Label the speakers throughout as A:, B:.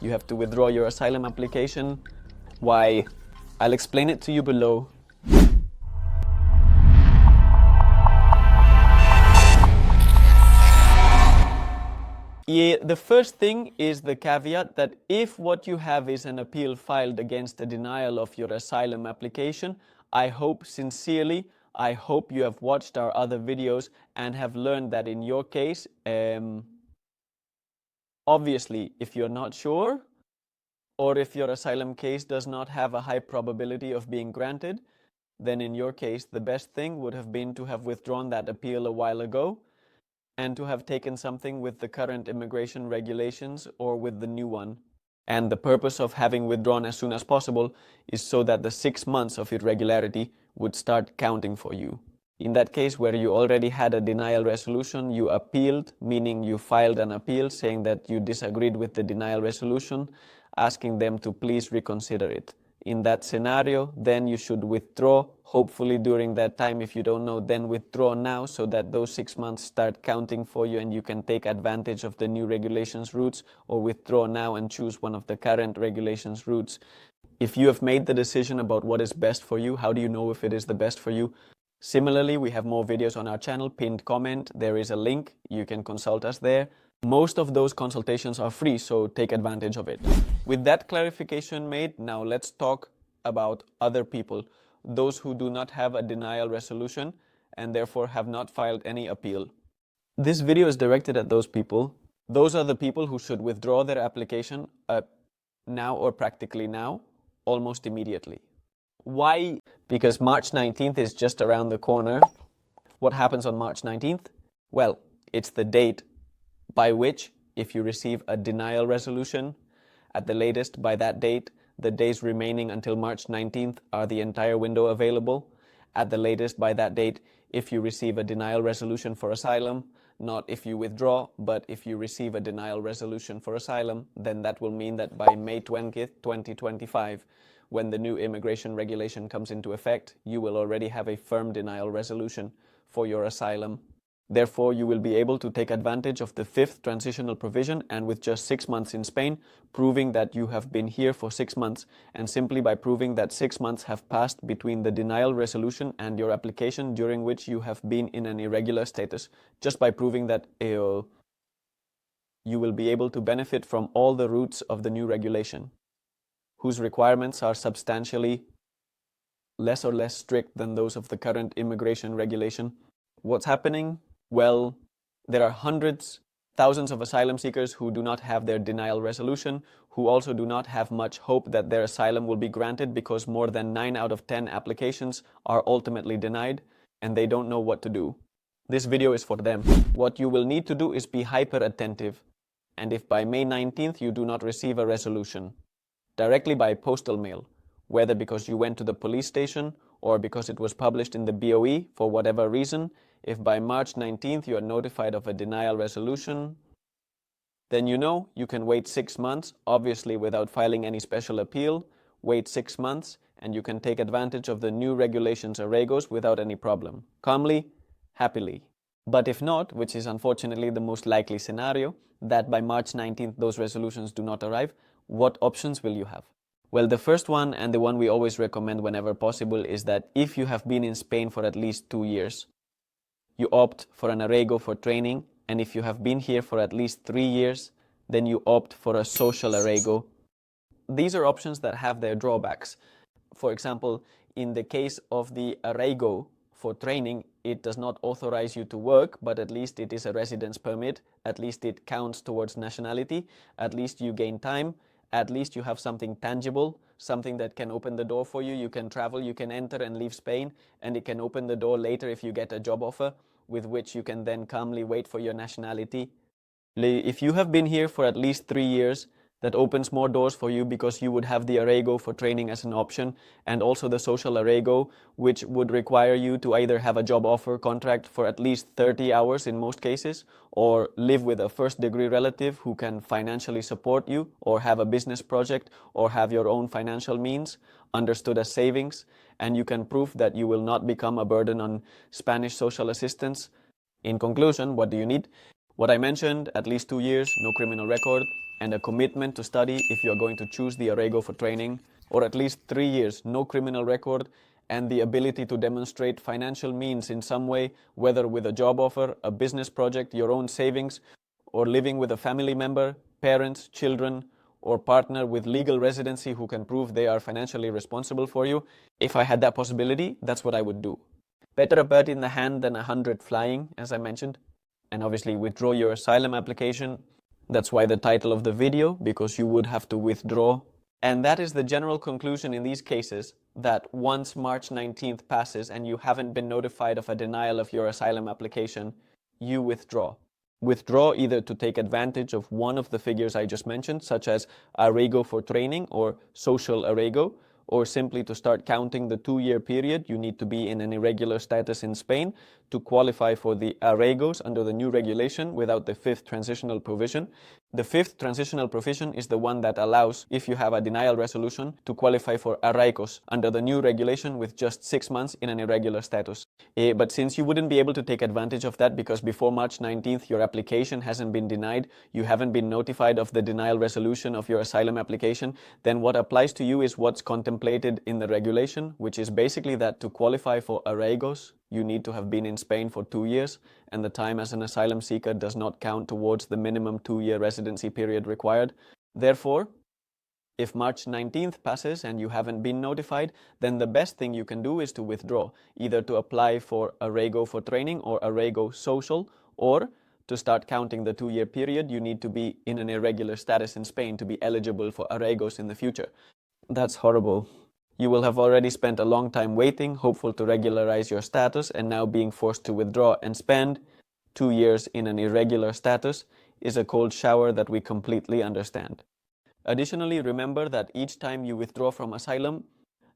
A: you have to withdraw your asylum application. Why? I'll explain it to you below. Yeah, the first thing is the caveat that if what you have is an appeal filed against the denial of your asylum application, I hope sincerely, I hope you have watched our other videos and have learned that in your case, obviously, if you're not sure, or if your asylum case does not have a high probability of being granted, then in your case, the best thing would have been to have withdrawn that appeal a while ago, and to have taken something with the current immigration regulations or with the new one. And the purpose of having withdrawn as soon as possible is so that the 6 months of irregularity would start counting for you. In that case, where you already had a denial resolution, you appealed, meaning you filed an appeal saying that you disagreed with the denial resolution, asking them to please reconsider it. In that scenario, then you should withdraw, hopefully during that time. If you don't know, then withdraw now so that those 6 months start counting for you and you can take advantage of the new regulations routes, or withdraw now and choose one of the current regulations routes. If you have made the decision about what is best for you, how do you know if it is the best for you? Similarly, we have more videos on our channel, pinned comment. There is a link, you can consult us there. Most of those consultations are free, so take advantage of it. With that clarification made, now let's talk about other people, those who do not have a denial resolution and therefore have not filed any appeal. This video is directed at those people. Those are the people who should withdraw their application now, or practically now, almost immediately. Why? Because March 19th is just around the corner. What happens on March 19th? Well, it's the date by which, if you receive a denial resolution, at the latest by that date, the days remaining until March 19th are the entire window available. At the latest by that date, if you receive a denial resolution for asylum, not if you withdraw, but if you receive a denial resolution for asylum, then that will mean that by May 20th, 2025, when the new immigration regulation comes into effect, you will already have a firm denial resolution for your asylum. Therefore, you will be able to take advantage of the 5th transitional provision, and with just 6 months in Spain, proving that you have been here for 6 months, and simply by proving that 6 months have passed between the denial resolution and your application, during which you have been in an irregular status. Just by proving that, you will be able to benefit from all the routes of the new regulation, whose requirements are substantially less or less strict than those of the current immigration regulation. What's happening? Well, there are hundreds, thousands of asylum seekers who do not have their denial resolution, who also do not have much hope that their asylum will be granted, because more than 9 out of 10 applications are ultimately denied, and they don't know what to do. This video is for them. What you will need to do is be hyper attentive, and if by May 19th you do not receive a resolution, directly by postal mail, whether because you went to the police station or because it was published in the BOE for whatever reason, if by March 19th you are notified of a denial resolution, then you know you can wait 6 months, obviously without filing any special appeal. Wait 6 months and you can take advantage of the new regulations arraigos without any problem, calmly, happily. But if not, which is unfortunately the most likely scenario, that by March 19th those resolutions do not arrive, what options will you have? Well, the first one, and the one we always recommend whenever possible, is that if you have been in Spain for at least 2 years, you opt for an arraigo for training, and if you have been here for at least 3 years, then you opt for a social arraigo. These are options that have their drawbacks. For example, in the case of the arraigo for training, it does not authorize you to work, but at least it is a residence permit, at least it counts towards nationality, at least you gain time, at least you have something tangible, something that can open the door for you. You can travel, you can enter and leave Spain, and it can open the door later if you get a job offer, with which you can then calmly wait for your nationality. If you have been here for at least 3 years, that opens more doors for you, because you would have the arraigo for training as an option, and also the social arraigo, which would require you to either have a job offer contract for at least 30 hours in most cases, or live with a first-degree relative who can financially support you, or have a business project, or have your own financial means, understood as savings, and you can prove that you will not become a burden on Spanish social assistance. In conclusion, what do you need? What I mentioned, at least 2 years, no criminal record, and a commitment to study if you are going to choose the arraigo for training, or at least 3 years, no criminal record, and the ability to demonstrate financial means in some way, whether with a job offer, a business project, your own savings, or living with a family member, parents, children, or partner with legal residency who can prove they are financially responsible for you. If I had that possibility, that's what I would do. Better a bird in the hand than 100 flying, as I mentioned. And obviously withdraw your asylum application. That's why the title of the video, because you would have to withdraw. And that is the general conclusion in these cases, that once March 19th passes and you haven't been notified of a denial of your asylum application, you withdraw. Withdraw either to take advantage of one of the figures I just mentioned, such as arraigo for training or social arraigo, or simply to start counting the 2-year period you need to be in an irregular status in Spain to qualify for the arraigos under the new regulation without the 5th transitional provision. The 5th transitional provision is the one that allows, if you have a denial resolution, to qualify for arraigos under the new regulation with just 6 months in an irregular status. But since you wouldn't be able to take advantage of that because before March 19th your application hasn't been denied, you haven't been notified of the denial resolution of your asylum application, then what applies to you is what's contemplated in the regulation, which is basically that to qualify for arraigos, you need to have been in Spain for 2 years, and the time as an asylum seeker does not count towards the minimum 2-year residency period required. Therefore, if March 19th passes and you haven't been notified, then the best thing you can do is to withdraw, either to apply for arraigo for training or arraigo social, or to start counting the 2-year period you need to be in an irregular status in Spain to be eligible for arraigos in the future. That's horrible. You will have already spent a long time waiting, hopeful to regularize your status, and now being forced to withdraw and spend 2 years in an irregular status is a cold shower that we completely understand. Additionally, remember that each time you withdraw from asylum,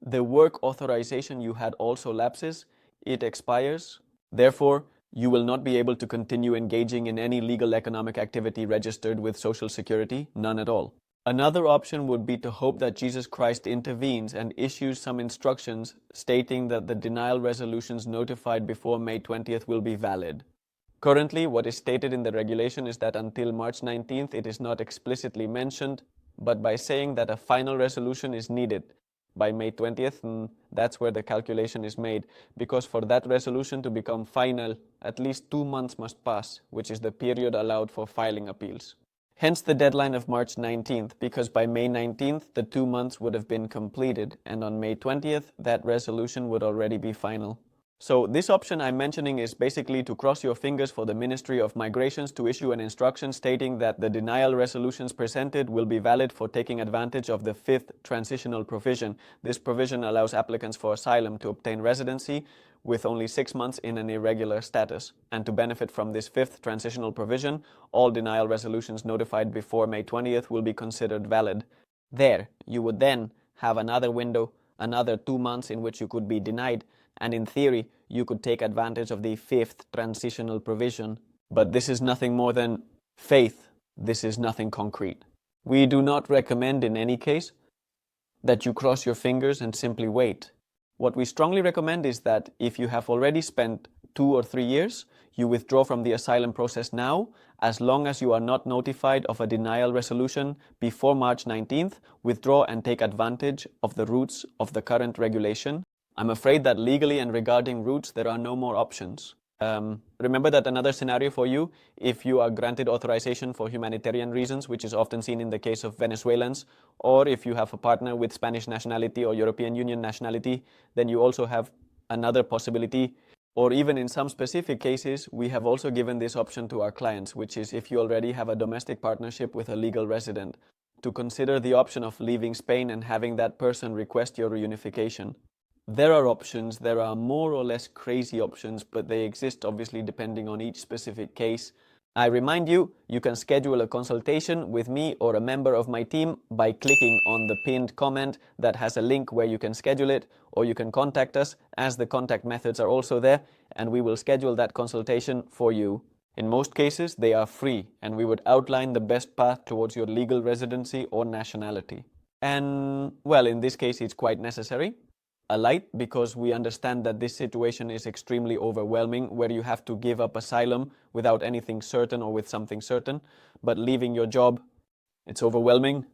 A: the work authorization you had also lapses, it expires. Therefore, you will not be able to continue engaging in any legal economic activity registered with Social Security, none at all. Another option would be to hope that Jesus Christ intervenes and issues some instructions stating that the denial resolutions notified before May 20th will be valid. Currently, what is stated in the regulation is that until March 19th it is not explicitly mentioned, but by saying that a final resolution is needed by May 20th, that's where the calculation is made, because for that resolution to become final, at least 2 months must pass, which is the period allowed for filing appeals. Hence the deadline of March 19th, because by May 19th the 2 months would have been completed, and on May 20th that resolution would already be final. So this option I'm mentioning is basically to cross your fingers for the Ministry of Migrations to issue an instruction stating that the denial resolutions presented will be valid for taking advantage of the 5th transitional provision. This provision allows applicants for asylum to obtain residency with only 6 months in an irregular status. And to benefit from this 5th transitional provision, all denial resolutions notified before May 20th will be considered valid. There, you would then have another window, another 2 months in which you could be denied, and in theory, you could take advantage of the 5th transitional provision. But this is nothing more than faith. This is nothing concrete. We do not recommend in any case that you cross your fingers and simply wait. What we strongly recommend is that if you have already spent 2 or 3 years, you withdraw from the asylum process now, as long as you are not notified of a denial resolution before March 19th, withdraw and take advantage of the routes of the current regulation. I'm afraid that legally and regarding routes, there are no more options. Remember that another scenario for you, if you are granted authorization for humanitarian reasons, which is often seen in the case of Venezuelans, or if you have a partner with Spanish nationality or European Union nationality, then you also have another possibility. Or even in some specific cases, we have also given this option to our clients, which is if you already have a domestic partnership with a legal resident, to consider the option of leaving Spain and having that person request your reunification. There are options, there are more or less crazy options, but they exist obviously depending on each specific case. I remind you, you can schedule a consultation with me or a member of my team by clicking on the pinned comment that has a link where you can schedule it, or you can contact us, as the contact methods are also there, and we will schedule that consultation for you. In most cases, they are free, and we would outline the best path towards your legal residency or nationality. And, well, in this case, it's quite necessary. a light, because we understand that this situation is extremely overwhelming, where you have to give up asylum without anything certain or with something certain. But leaving your job, it's overwhelming.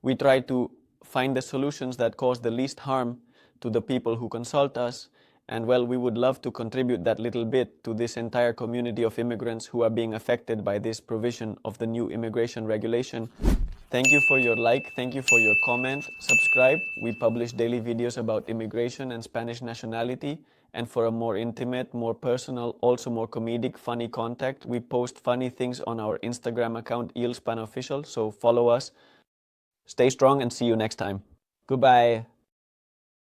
A: We try to find the solutions that cause the least harm to the people who consult us. And well, we would love to contribute that little bit to this entire community of immigrants who are being affected by this provision of the new immigration regulation. Thank you for your like, thank you for your comment, subscribe. We publish daily videos about immigration and Spanish nationality. And for a more intimate, more personal, also more comedic, funny contact, we post funny things on our Instagram account, ILSpanOfficial, so follow us. Stay strong and see you next time. Goodbye.